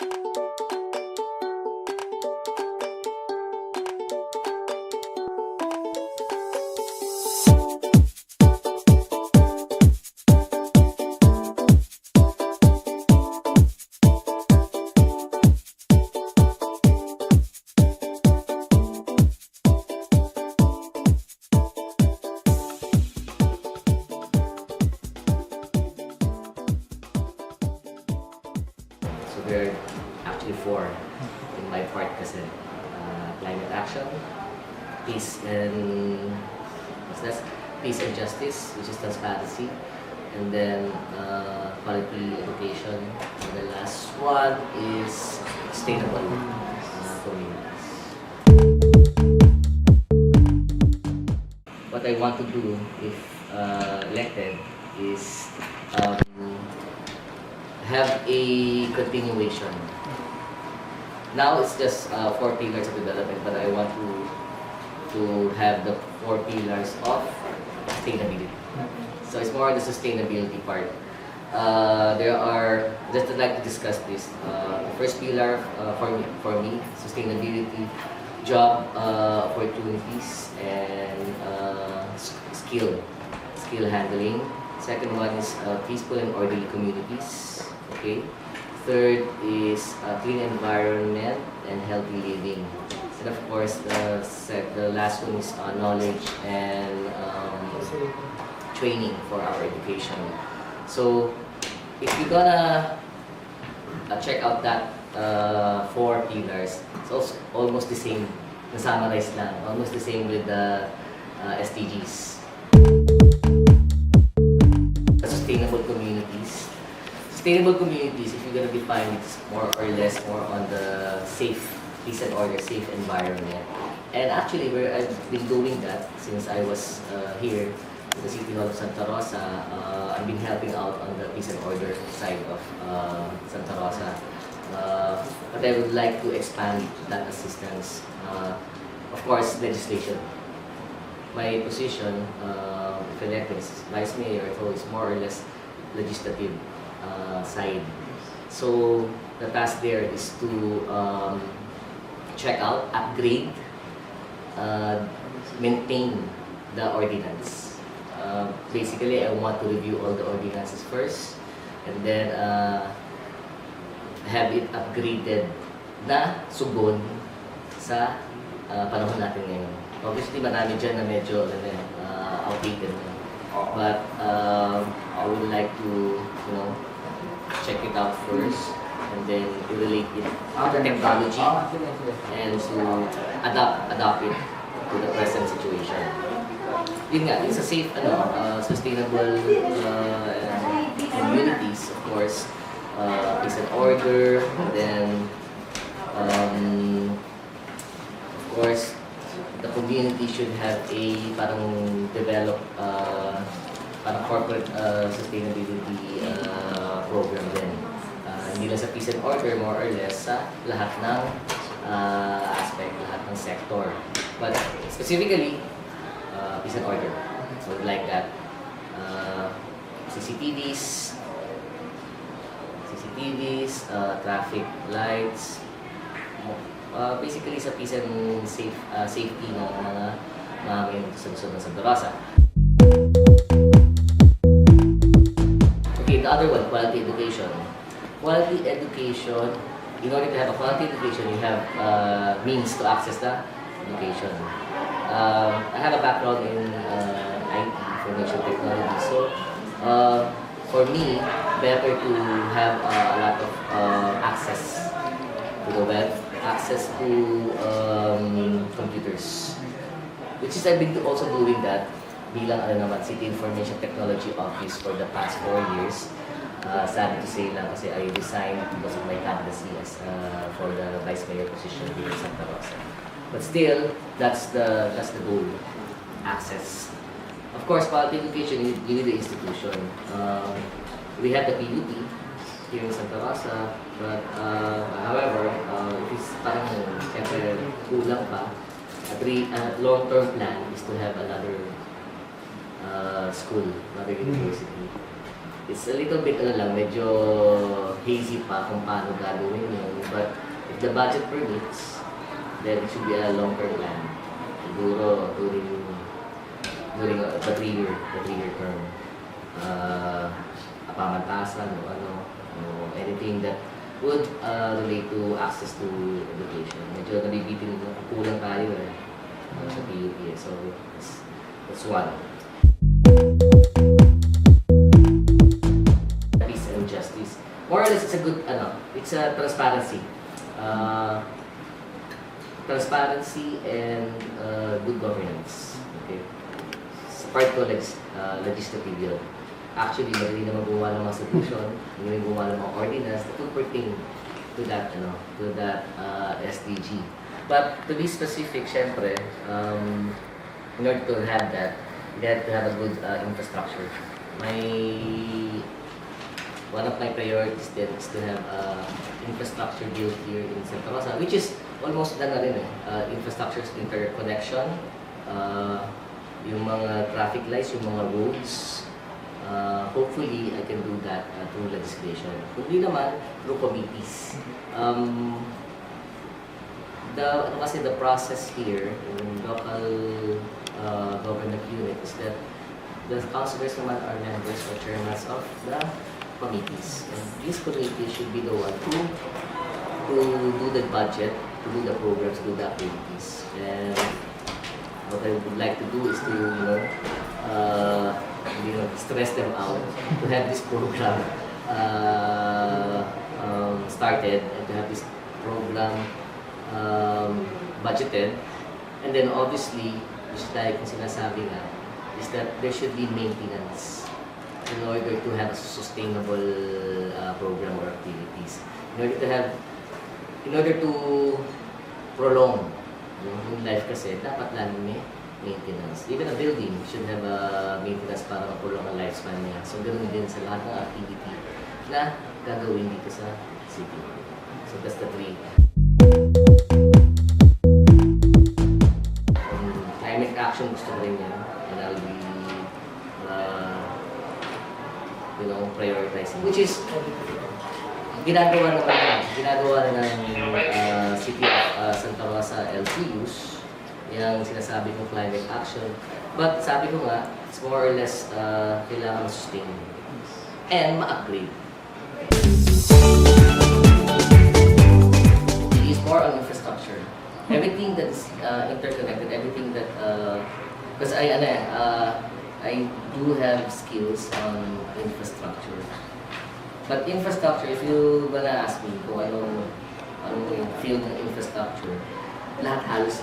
So there are actually four in my part kasi. Climate action, peace and peace and justice, which is transparency, and then quality education. And the last one is sustainable communities. What I want to do if elected is have a continuation. Now it's just 4 pillars of development, but I want to have the 4 pillars of sustainability. So it's more on the sustainability part. There are, just I'd like to discuss this. The first pillar for me, sustainability, job opportunities, and skill handling. Second one is peaceful and orderly communities. Okay. Third is clean environment and healthy living. And of course, the last one is knowledge and training for our education. So if you're gonna check out that 4 pillars, it's also almost the same, na-summarize lang, almost the same with the SDGs. Sustainable communities. Sustainable communities, if you're going to define it, more or less more on the safe, peace and order, safe environment. And actually, I've been doing that since I was here in the City Hall of Santa Rosa. I've been helping out on the peace and order side of Santa Rosa. But I would like to expand that assistance. Of course, legislation. My position, if elected as Vice Mayor, is more or less legislative side. So the task there is to check out, upgrade, maintain the ordinance. Basically, I want to review all the ordinances first and then have it upgraded na sugon sa panahon natin ngayon. Obviously, marami dyan na medyo outdated na. But I would like to, check it out first and then relate it to the technology and to adapt it to the present situation. Yun nga, it's a safe, sustainable communities, of course, peace and order, and then, of course, the community should have a parang develop parang corporate sustainability program din. Hindi lang sa peace and order, more or less sa lahat ng aspect, lahat ng sector. But specifically, peace and order. So like that. CCTVs, traffic lights, basically sa peace and safety ng mga mamamayan sa lungsod ng Santa Rosa. Okay, the other one, quality education. Quality education, in order to have a quality education, you have means to access the education. I have a background in IT, information technology, so for me, better to have a lot of access to the web, access to computers, which is I've been also doing that bilang City Information Technology Office for the past 4 years. Sad to say lang kasi I resigned because of my candidacy as for the Vice Mayor position here in Santa Rosa. But still, that's the goal, access. Of course, quality education, you need the institution. We have the PUP here in Santa Rosa, but however, if it's parang siyempre kulang pa, long-term plan is to have another school, another university. It's a little bit medyo hazy pa kung paano gagawin yung the budget permits, then it should be a long-term plan. Siguro during the 3-year term. Pamantasan o anything that would relate to access to education. Medyo nabibitin, kulang tayo sa PUP. So, that's one. Peace and justice. More or less, it's a good, it's a transparency. Transparency and good governance. Okay? Sa part ko, legislative yun. Actually, madali naman gumawa ng mga solution, hindi gumawa ng mga ordinance that would pertain to that, SDG. But to be specific, syempre, in order to have that, you have to have a good infrastructure. One of my priorities then is to have infrastructure built here in Santa Rosa, which is almost done na rin infrastructure interconnection, yung mga traffic lights, yung mga roads. Hopefully, I can do that through legislation. Kundi naman, through committees. The process here in local government unit is that the councilors naman are members or chairmen of the committees. And these committees should be the one to do the budget, to do the programs, to do the activities. And what I would like to do is to, stress them out to have this program started and to have this program budgeted. And then obviously, just like yung sinasabi nga, is that there should be maintenance in order to have a sustainable program or activities. In order to prolong yung life kasi, dapat lalo may maintenance. Even a building should have a maintenance para mapulong ang lifespan niya. So, ganoon din sa lahat ng activity na gagawin dito sa city. So, that's the 3. Climate action, gusto ko rin yan. And I'll be, prioritizing. Which is, ginagawa na ng City of Santa Rosa LCUs, yung sinasabi kong climate action. But sabi ko nga, it's more or less kailangan ma-sustain and ma-upgrade. It is more on infrastructure. Everything that is interconnected, everything that, because I do have skills on infrastructure. But infrastructure, if you gonna ask me kung anong field ng infrastructure, lahat halos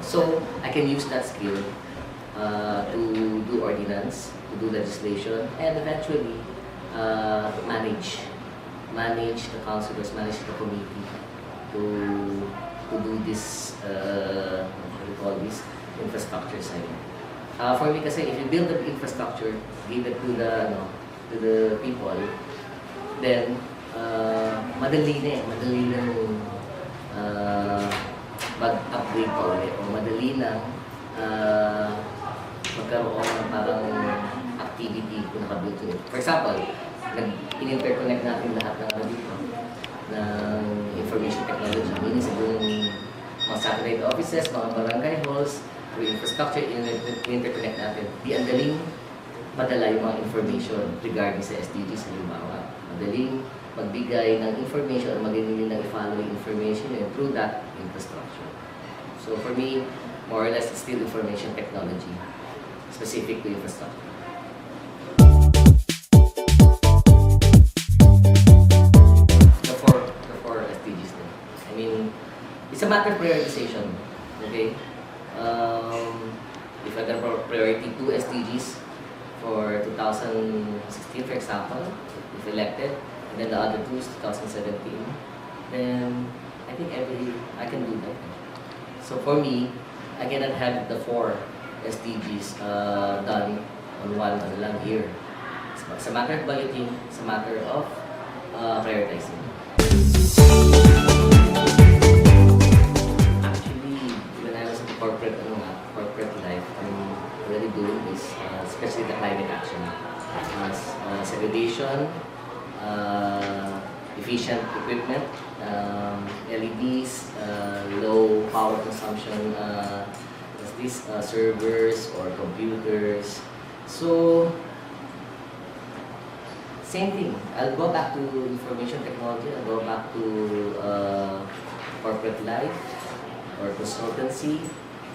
so, I can use that skill to do ordinance, to do legislation, and eventually manage the councilors, manage the committee to do this, what do you call this, infrastructure side. For me kasi, if you build the infrastructure, give it to the people, then madali na mag-upgrade pa ulit o madali na magkaroon ng parang activity kung nakabuild ulit. For example, in-interconnect natin lahat ng dito ng information technology. Meaning sa buong mga satellite offices, mga barangay halls, through infrastructure, in-interconnect natin. Di ang galing madala yung mga information regarding sa SDGs, halimbawa. Madaling magbigay ng information or magaling ng i-follow yung information through that infrastructure. So for me, more or less, it's still information technology, specific to infrastructure. The four SDGs din. I mean, it's a matter of prioritization. Okay? If I can priority 2 SDGs for 2016, for example, if elected, and then the other 2 is 2017, then I think I can do that. So for me, I cannot have the 4 SDGs done on one year. It's a matter of budgeting, it's a matter of prioritizing. Actually, when I was in corporate life, I'm already doing this, especially the climate action. Segregation, efficient equipment, LEDs, low power consumption, these servers or computers. So, same thing. I'll go back to information technology. I'll go back to corporate life or consultancy.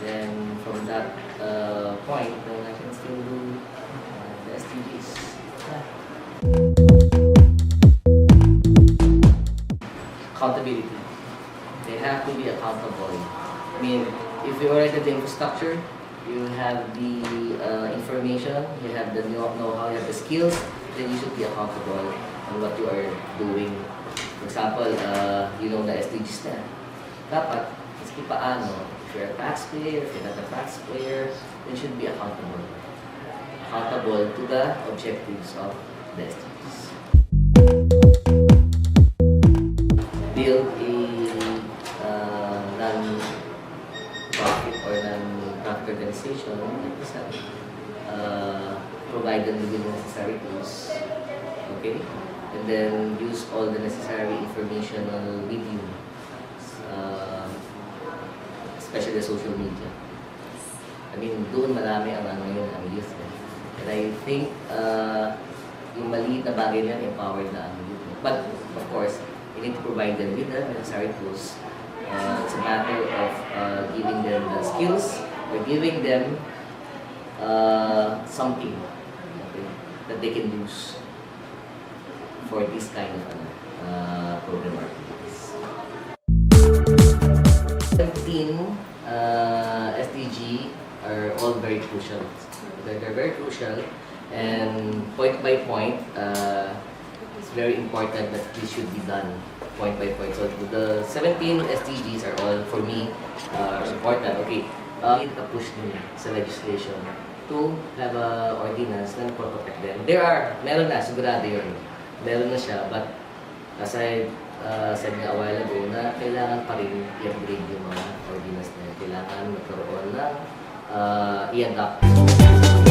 Then from that point, then I can still do the SDGs. Yeah. Accountability. They have to be accountable. I mean, if you already have the infrastructure, you have the information, you have the know-how, you have the skills, then you should be accountable on what you are doing. For example, you know the SDGs na. Dapat, maski paano, if you're a taxpayer, if you're not a taxpayer, then you should be accountable. Accountable to the objectives of the SDGs. Build a non-profit or non-profit organization like this one. Provide them with the necessary tools, okay? And then use all the necessary informational medium, especially the social media. I mean, doon marami ang youth. And I think yung maliit na bagay na empowered na ang youth. But of course, you need to provide them with the necessary tools. It's a matter of giving them the skills, or giving them something, okay, that they can use for this kind of program activities. 17 SDG are all very crucial. They're very crucial, and point by point, it's very important that this should be done point by point. So the 17 SDGs are all, for me, important. Okay, need a push din sa legislation to have a ordinance na protect them. Meron na, sigurado yun. Meron na siya, but as I said nga a while ago, na kailangan pa rin i-upgrade yung mga ordinance na yun. Kailangan magkaroon ng i-adapt.